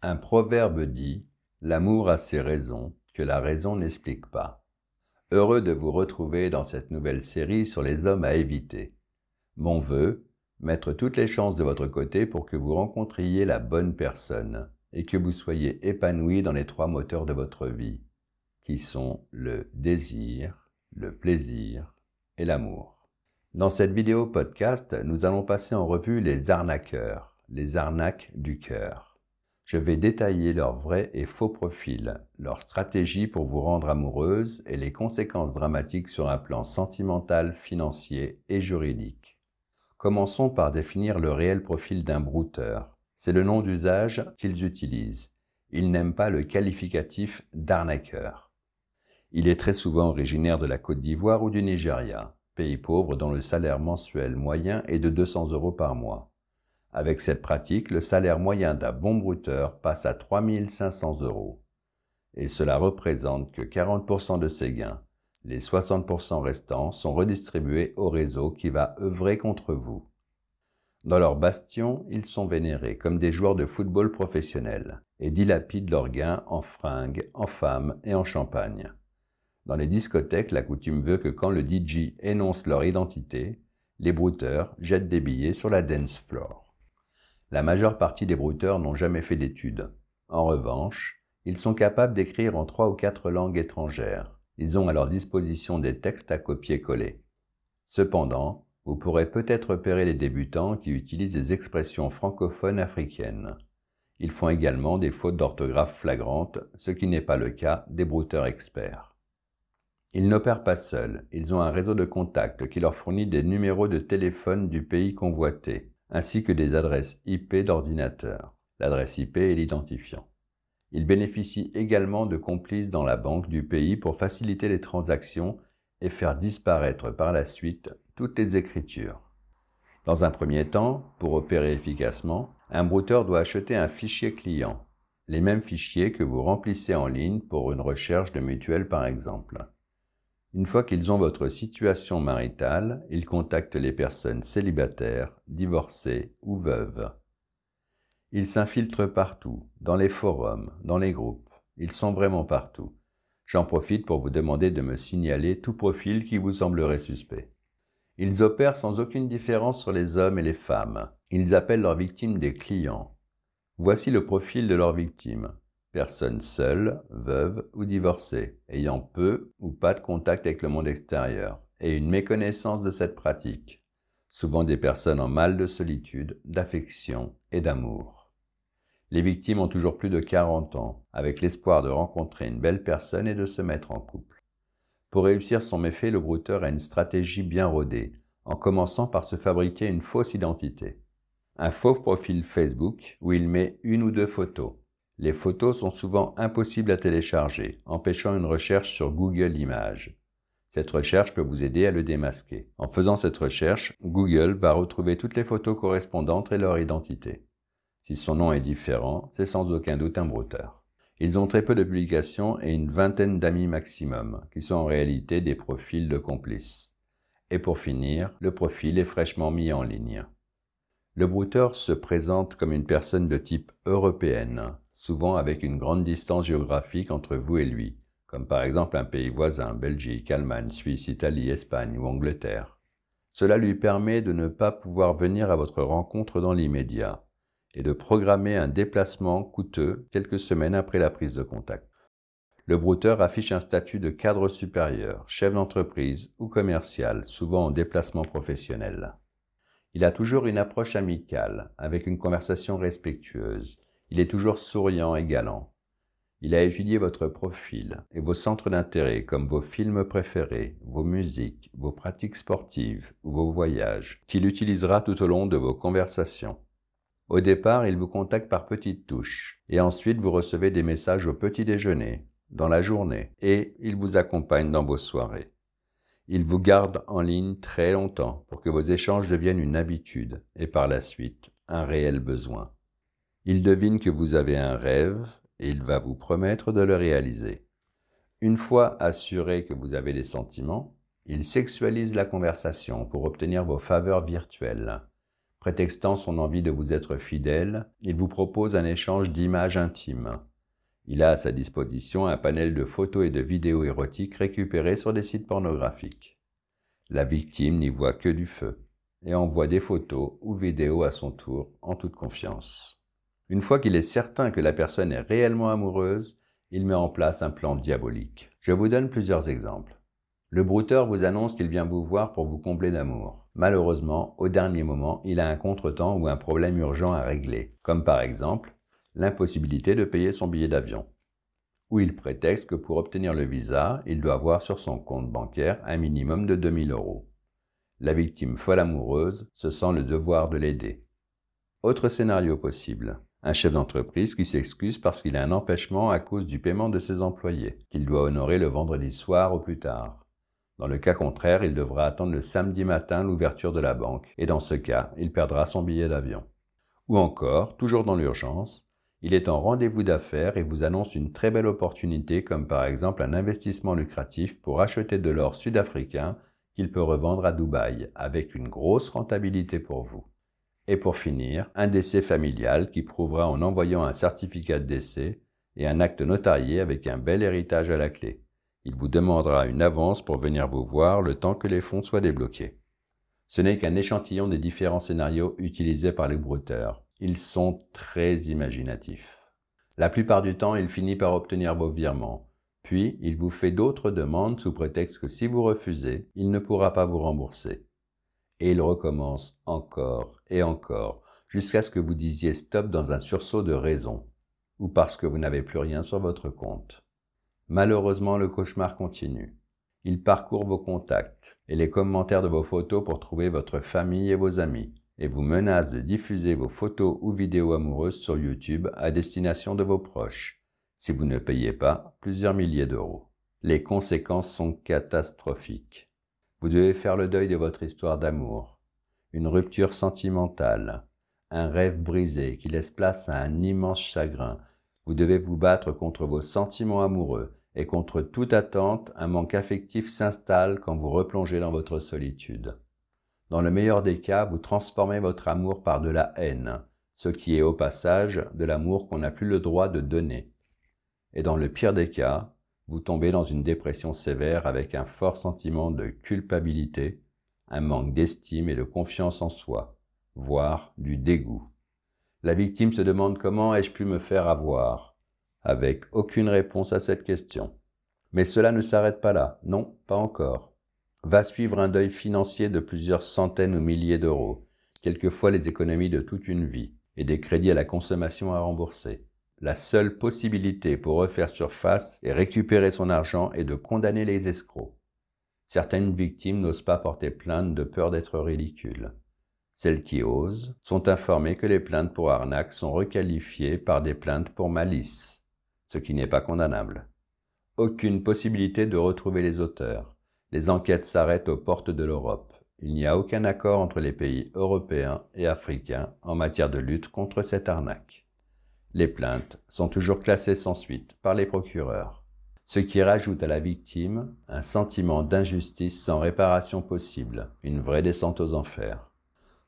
Un proverbe dit « L'amour a ses raisons que la raison n'explique pas ». Heureux de vous retrouver dans cette nouvelle série sur les hommes à éviter. Mon vœu, mettre toutes les chances de votre côté pour que vous rencontriez la bonne personne et que vous soyez épanoui dans les 3 moteurs de votre vie, qui sont le désir, le plaisir et l'amour. Dans cette vidéo podcast, nous allons passer en revue les arnaqueurs, les arnaques du cœur. Je vais détailler leurs vrais et faux profils, leurs stratégies pour vous rendre amoureuse et les conséquences dramatiques sur un plan sentimental, financier et juridique. Commençons par définir le réel profil d'un brouteur. C'est le nom d'usage qu'ils utilisent. Ils n'aiment pas le qualificatif d'arnaqueur. Il est très souvent originaire de la Côte d'Ivoire ou du Nigeria, pays pauvre dont le salaire mensuel moyen est de 200 € par mois. Avec cette pratique, le salaire moyen d'un bon brouteur passe à 3 500 €. Et cela représente que 40% de ses gains. Les 60% restants sont redistribués au réseau qui va œuvrer contre vous. Dans leur bastion, ils sont vénérés comme des joueurs de football professionnels et dilapident leurs gains en fringues, en femmes et en champagne. Dans les discothèques, la coutume veut que quand le DJ énonce leur identité, les brouteurs jettent des billets sur la dance floor. La majeure partie des brouteurs n'ont jamais fait d'études. En revanche, ils sont capables d'écrire en 3 ou 4 langues étrangères. Ils ont à leur disposition des textes à copier-coller. Cependant, vous pourrez peut-être repérer les débutants qui utilisent des expressions francophones africaines. Ils font également des fautes d'orthographe flagrantes, ce qui n'est pas le cas des brouteurs experts. Ils n'opèrent pas seuls, ils ont un réseau de contacts qui leur fournit des numéros de téléphone du pays convoité, ainsi que des adresses IP d'ordinateur. L'adresse IP est l'identifiant. Ils bénéficient également de complices dans la banque du pays pour faciliter les transactions et faire disparaître par la suite toutes les écritures. Dans un premier temps, pour opérer efficacement, un brouteur doit acheter un fichier client, les mêmes fichiers que vous remplissez en ligne pour une recherche de mutuelle par exemple. Une fois qu'ils ont votre situation maritale, ils contactent les personnes célibataires, divorcées ou veuves. Ils s'infiltrent partout, dans les forums, dans les groupes. Ils sont vraiment partout. J'en profite pour vous demander de me signaler tout profil qui vous semblerait suspect. Ils opèrent sans aucune différence sur les hommes et les femmes. Ils appellent leurs victimes des clients. Voici le profil de leurs victimes. Personnes seules, veuves ou divorcées, ayant peu ou pas de contact avec le monde extérieur, et une méconnaissance de cette pratique. Souvent des personnes en mal de solitude, d'affection et d'amour. Les victimes ont toujours plus de 40 ans, avec l'espoir de rencontrer une belle personne et de se mettre en couple. Pour réussir son méfait, le brouteur a une stratégie bien rodée, en commençant par se fabriquer une fausse identité. Un faux profil Facebook où il met 1 ou 2 photos. Les photos sont souvent impossibles à télécharger, empêchant une recherche sur Google Images. Cette recherche peut vous aider à le démasquer. En faisant cette recherche, Google va retrouver toutes les photos correspondantes et leur identité. Si son nom est différent, c'est sans aucun doute un brouteur. Ils ont très peu de publications et une vingtaine d'amis maximum, qui sont en réalité des profils de complices. Et pour finir, le profil est fraîchement mis en ligne. Le brouteur se présente comme une personne de type européenne, souvent avec une grande distance géographique entre vous et lui, comme par exemple un pays voisin, Belgique, Allemagne, Suisse, Italie, Espagne ou Angleterre. Cela lui permet de ne pas pouvoir venir à votre rencontre dans l'immédiat et de programmer un déplacement coûteux quelques semaines après la prise de contact. Le brouteur affiche un statut de cadre supérieur, chef d'entreprise ou commercial, souvent en déplacement professionnel. Il a toujours une approche amicale, avec une conversation respectueuse. Il est toujours souriant et galant. Il a étudié votre profil et vos centres d'intérêt comme vos films préférés, vos musiques, vos pratiques sportives ou vos voyages, qu'il utilisera tout au long de vos conversations. Au départ, il vous contacte par petites touches et ensuite vous recevez des messages au petit déjeuner, dans la journée et il vous accompagne dans vos soirées. Il vous garde en ligne très longtemps pour que vos échanges deviennent une habitude et par la suite un réel besoin. Il devine que vous avez un rêve et il va vous promettre de le réaliser. Une fois assuré que vous avez des sentiments, il sexualise la conversation pour obtenir vos faveurs virtuelles. Prétextant son envie de vous être fidèle, il vous propose un échange d'images intimes. Il a à sa disposition un panel de photos et de vidéos érotiques récupérées sur des sites pornographiques. La victime n'y voit que du feu et envoie des photos ou vidéos à son tour en toute confiance. Une fois qu'il est certain que la personne est réellement amoureuse, il met en place un plan diabolique. Je vous donne plusieurs exemples. Le brouteur vous annonce qu'il vient vous voir pour vous combler d'amour. Malheureusement, au dernier moment, il a un contretemps ou un problème urgent à régler, comme par exemple l'impossibilité de payer son billet d'avion. Ou il prétexte que pour obtenir le visa, il doit avoir sur son compte bancaire un minimum de 2 000 €. La victime folle amoureuse se sent le devoir de l'aider. Autre scénario possible. Un chef d'entreprise qui s'excuse parce qu'il a un empêchement à cause du paiement de ses employés, qu'il doit honorer le vendredi soir au plus tard. Dans le cas contraire, il devra attendre le samedi matin l'ouverture de la banque, et dans ce cas, il perdra son billet d'avion. Ou encore, toujours dans l'urgence, il est en rendez-vous d'affaires et vous annonce une très belle opportunité comme par exemple un investissement lucratif pour acheter de l'or sud-africain qu'il peut revendre à Dubaï avec une grosse rentabilité pour vous. Et pour finir, un décès familial qui prouvera en envoyant un certificat de décès et un acte notarié avec un bel héritage à la clé. Il vous demandera une avance pour venir vous voir le temps que les fonds soient débloqués. Ce n'est qu'un échantillon des différents scénarios utilisés par les brouteurs. Ils sont très imaginatifs. La plupart du temps, il finit par obtenir vos virements. Puis, il vous fait d'autres demandes sous prétexte que si vous refusez, il ne pourra pas vous rembourser. Et il recommence encore et encore, jusqu'à ce que vous disiez stop dans un sursaut de raison, ou parce que vous n'avez plus rien sur votre compte. Malheureusement, le cauchemar continue. Il parcourt vos contacts et les commentaires de vos photos pour trouver votre famille et vos amis, et vous menace de diffuser vos photos ou vidéos amoureuses sur YouTube à destination de vos proches, si vous ne payez pas plusieurs milliers d'euros. Les conséquences sont catastrophiques. Vous devez faire le deuil de votre histoire d'amour, une rupture sentimentale, un rêve brisé qui laisse place à un immense chagrin. Vous devez vous battre contre vos sentiments amoureux et contre toute attente, un manque affectif s'installe quand vous replongez dans votre solitude. Dans le meilleur des cas, vous transformez votre amour par de la haine, ce qui est au passage de l'amour qu'on n'a plus le droit de donner. Et dans le pire des cas, vous tombez dans une dépression sévère avec un fort sentiment de culpabilité, un manque d'estime et de confiance en soi, voire du dégoût. La victime se demande comment ai-je pu me faire avoir, avec aucune réponse à cette question. Mais cela ne s'arrête pas là, non, pas encore. Va suivre un deuil financier de plusieurs centaines ou milliers d'euros, quelquefois les économies de toute une vie, et des crédits à la consommation à rembourser. La seule possibilité pour refaire surface et récupérer son argent est de condamner les escrocs. Certaines victimes n'osent pas porter plainte de peur d'être ridicules. Celles qui osent sont informées que les plaintes pour arnaque sont requalifiées par des plaintes pour malice, ce qui n'est pas condamnable. Aucune possibilité de retrouver les auteurs. Les enquêtes s'arrêtent aux portes de l'Europe. Il n'y a aucun accord entre les pays européens et africains en matière de lutte contre cette arnaque. Les plaintes sont toujours classées sans suite par les procureurs, ce qui rajoute à la victime un sentiment d'injustice sans réparation possible, une vraie descente aux enfers.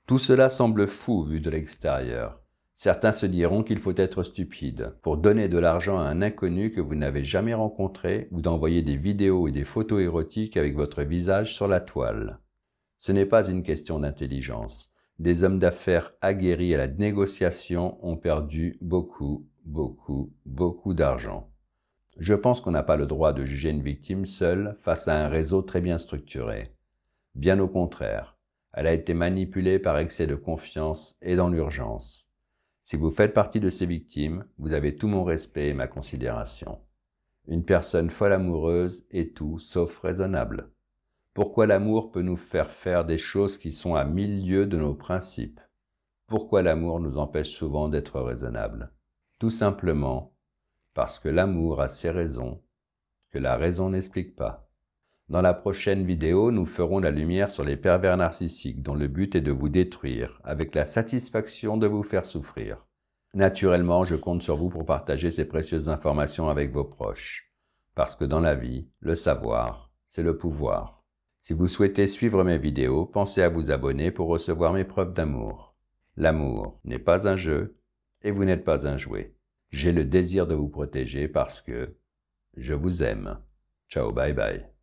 Tout cela semble fou vu de l'extérieur. Certains se diront qu'il faut être stupide pour donner de l'argent à un inconnu que vous n'avez jamais rencontré ou d'envoyer des vidéos et des photos érotiques avec votre visage sur la toile. Ce n'est pas une question d'intelligence. Des hommes d'affaires aguerris à la négociation ont perdu beaucoup d'argent. Je pense qu'on n'a pas le droit de juger une victime seule face à un réseau très bien structuré. Bien au contraire. Elle a été manipulée par excès de confiance et dans l'urgence. Si vous faites partie de ces victimes, vous avez tout mon respect et ma considération. Une personne folle amoureuse est tout sauf raisonnable. Pourquoi l'amour peut nous faire faire des choses qui sont à 1000 lieues de nos principes? Pourquoi l'amour nous empêche souvent d'être raisonnables? Tout simplement parce que l'amour a ses raisons, que la raison n'explique pas. Dans la prochaine vidéo, nous ferons la lumière sur les pervers narcissiques dont le but est de vous détruire, avec la satisfaction de vous faire souffrir. Naturellement, je compte sur vous pour partager ces précieuses informations avec vos proches, parce que dans la vie, le savoir, c'est le pouvoir. Si vous souhaitez suivre mes vidéos, pensez à vous abonner pour recevoir mes preuves d'amour. L'amour n'est pas un jeu et vous n'êtes pas un jouet. J'ai le désir de vous protéger parce que je vous aime. Ciao, bye bye.